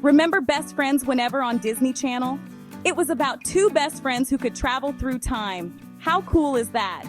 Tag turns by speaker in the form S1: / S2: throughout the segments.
S1: Remember Best Friends Whenever on Disney Channel? It was about two best friends who could travel through time. How cool is that?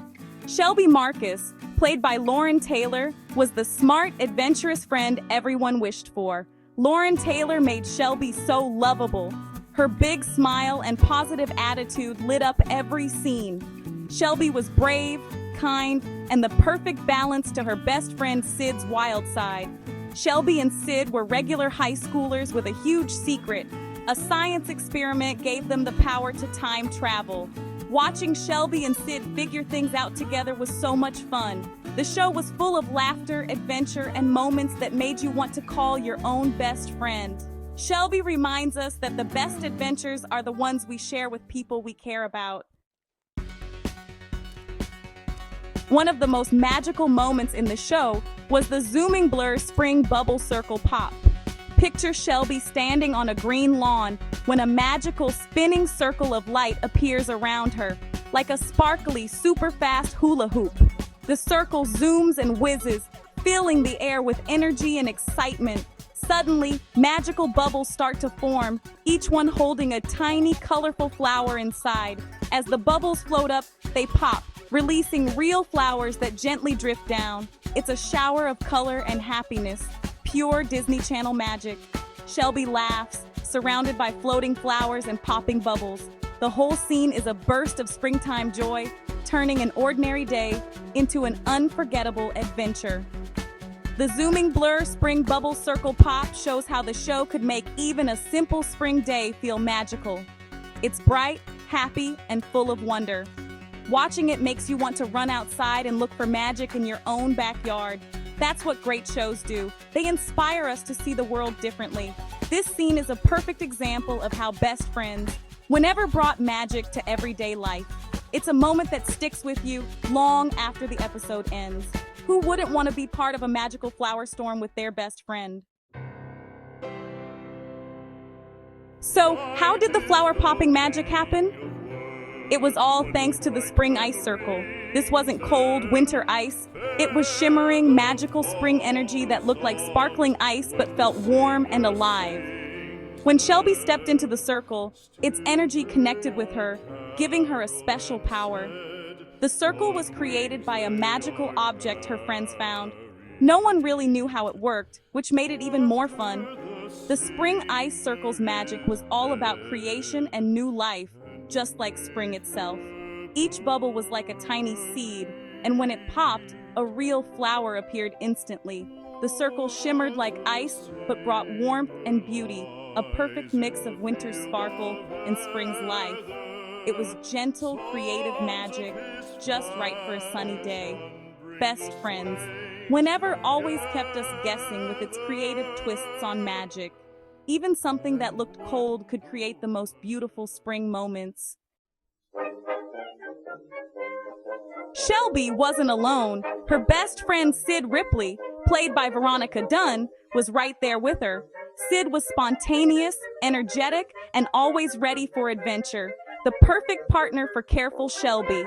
S1: Shelby Marcus, played by Lauren Taylor, was the smart, adventurous friend everyone wished for. Lauren Taylor made Shelby so lovable. Her big smile and positive attitude lit up every scene. Shelby was brave, kind, and the perfect balance to her best friend Sid's wild side. Shelby and Sid were regular high schoolers with a huge secret. A science experiment gave them the power to time travel. Watching Shelby and Sid figure things out together was so much fun. The show was full of laughter, adventure, and moments that made you want to call your own best friend. Shelby reminds us that the best adventures are the ones we share with people we care about. One of the most magical moments in the show was the zooming blur spring bubble circle pop. Picture Shelby standing on a green lawn when a magical spinning circle of light appears around her, like a sparkly, super-fast hula hoop. The circle zooms and whizzes, filling the air with energy and excitement. Suddenly, magical bubbles start to form, each one holding a tiny, colorful flower inside. As the bubbles float up, they pop, releasing real flowers that gently drift down. It's a shower of color and happiness, pure Disney Channel magic. Shelby laughs, surrounded by floating flowers and popping bubbles. The whole scene is a burst of springtime joy, turning an ordinary day into an unforgettable adventure. The zooming blur spring bubble circle pop shows how the show could make even a simple spring day feel magical. It's bright, happy, and full of wonder. Watching it makes you want to run outside and look for magic in your own backyard. That's what great shows do. They inspire us to see the world differently. This scene is a perfect example of how best friends whenever brought magic to everyday life. It's a moment that sticks with you long after the episode ends. Who wouldn't want to be part of a magical flower storm with their best friend? So, how did the flower popping magic happen? It was all thanks to the spring ice circle. This wasn't cold winter ice. It was shimmering, magical spring energy that looked like sparkling ice but felt warm and alive. When Shelby stepped into the circle, its energy connected with her, giving her a special power. The circle was created by a magical object her friends found. No one really knew how it worked, which made it even more fun. The spring ice circle's magic was all about creation and new life, just like spring itself. Each bubble was like a tiny seed, and when it popped, a real flower appeared instantly. The circle shimmered like ice, but brought warmth and beauty, a perfect mix of winter's sparkle and spring's life. It was gentle, creative magic, just right for a sunny day. Best friends, whenever always kept us guessing with its creative twists on magic. Even something that looked cold could create the most beautiful spring moments. Shelby wasn't alone. Her best friend Sid Ripley, played by Veronica Dunne, was right there with her. Sid was spontaneous, energetic, and always ready for adventure. The perfect partner for careful Shelby.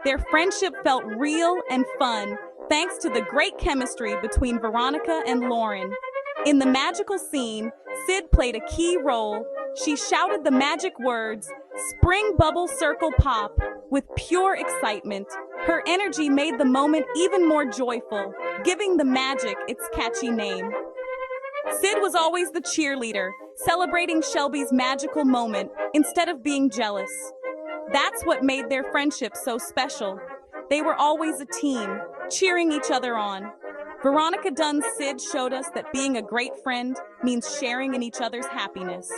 S1: Their friendship felt real and fun, thanks to the great chemistry between Veronica and Lauren. In the magical scene, Sid played a key role. She shouted the magic words, "Spring Bubble Circle Pop," with pure excitement. Her energy made the moment even more joyful, giving the magic its catchy name. Sid was always the cheerleader, celebrating Shelby's magical moment instead of being jealous. That's what made their friendship so special. They were always a team, cheering each other on. Veronica Dunne's Sid showed us that being a great friend means sharing in each other's happiness.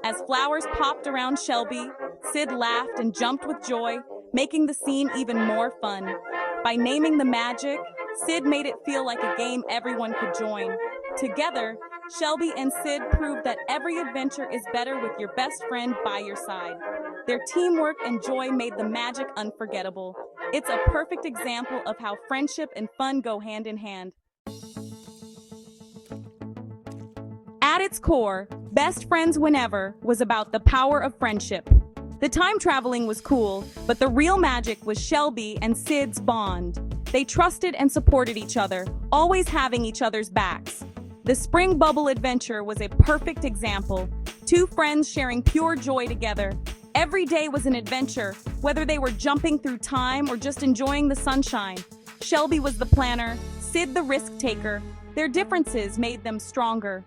S1: As flowers popped around Shelby, Sid laughed and jumped with joy, making the scene even more fun. By naming the magic, Sid made it feel like a game everyone could join. Together, Shelby and Sid proved that every adventure is better with your best friend by your side. Their teamwork and joy made the magic unforgettable. It's a perfect example of how friendship and fun go hand in hand. At its core, Best Friends Whenever was about the power of friendship. The time traveling was cool, but the real magic was Shelby and Sid's bond. They trusted and supported each other, always having each other's backs. The Spring Bubble Adventure was a perfect example. Two friends sharing pure joy together. Every day was an adventure, whether they were jumping through time or just enjoying the sunshine. Shelby was the planner, Sid the risk taker. Their differences made them stronger.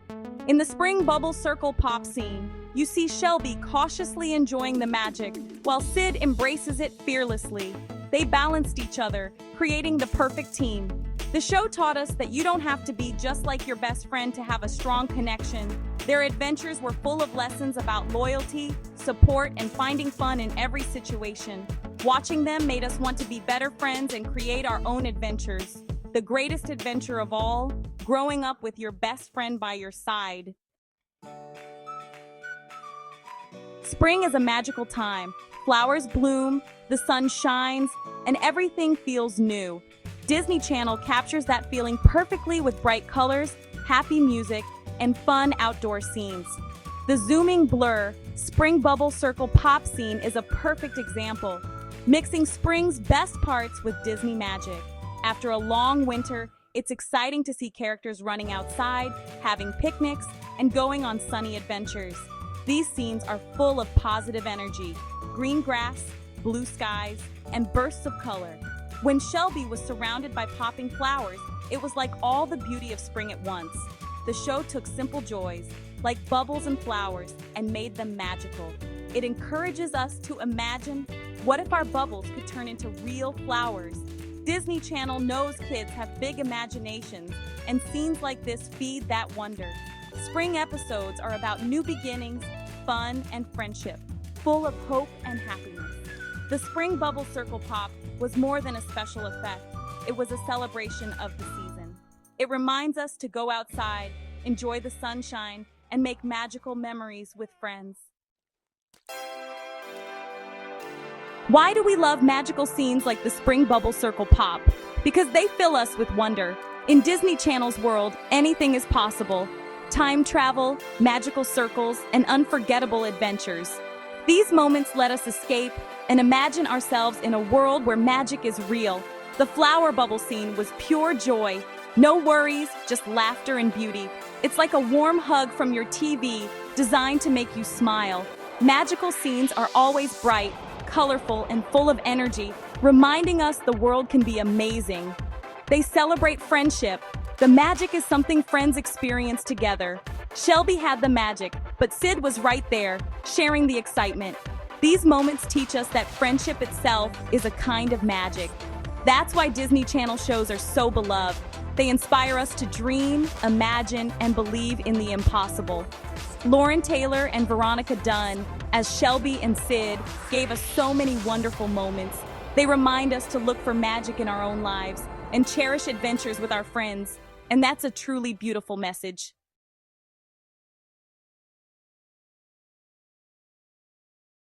S1: In the Spring Bubble Circle pop scene, you see Shelby cautiously enjoying the magic, while Sid embraces it fearlessly. They balanced each other, creating the perfect team. The show taught us that you don't have to be just like your best friend to have a strong connection. Their adventures were full of lessons about loyalty, support, and finding fun in every situation. Watching them made us want to be better friends and create our own adventures. The greatest adventure of all, growing up with your best friend by your side. Spring is a magical time. Flowers bloom, the sun shines, and everything feels new. Disney Channel captures that feeling perfectly with bright colors, happy music, and fun outdoor scenes. The zooming blur, Spring Bubble Circle pop scene is a perfect example, mixing spring's best parts with Disney magic. After a long winter, it's exciting to see characters running outside, having picnics, and going on sunny adventures. These scenes are full of positive energy, green grass, blue skies, and bursts of color. When Shelby was surrounded by popping flowers, it was like all the beauty of spring at once. The show took simple joys, like bubbles and flowers, and made them magical. It encourages us to imagine, what if our bubbles could turn into real flowers? Disney Channel knows kids have big imaginations, and scenes like this feed that wonder. Spring episodes are about new beginnings, fun, and friendship, full of hope and happiness. The Spring Bubble Circle Pop was more than a special effect. It was a celebration of the season. It reminds us to go outside, enjoy the sunshine, and make magical memories with friends. Why do we love magical scenes like the Spring Bubble Circle Pop? Because they fill us with wonder. In Disney Channel's world, anything is possible. Time travel, magical circles, and unforgettable adventures. These moments let us escape and imagine ourselves in a world where magic is real. The flower bubble scene was pure joy. No worries, just laughter and beauty. It's like a warm hug from your TV, designed to make you smile. Magical scenes are always bright, colorful, and full of energy, reminding us the world can be amazing. They celebrate friendship. The magic is something friends experience together. Shelby had the magic, but Sid was right there, sharing the excitement. These moments teach us that friendship itself is a kind of magic. That's why Disney Channel shows are so beloved. They inspire us to dream, imagine, and believe in the impossible. Lauren Taylor and Veronica Dunne, as Shelby and Sid, gave us so many wonderful moments. They remind us to look for magic in our own lives and cherish adventures with our friends. And that's a truly beautiful message.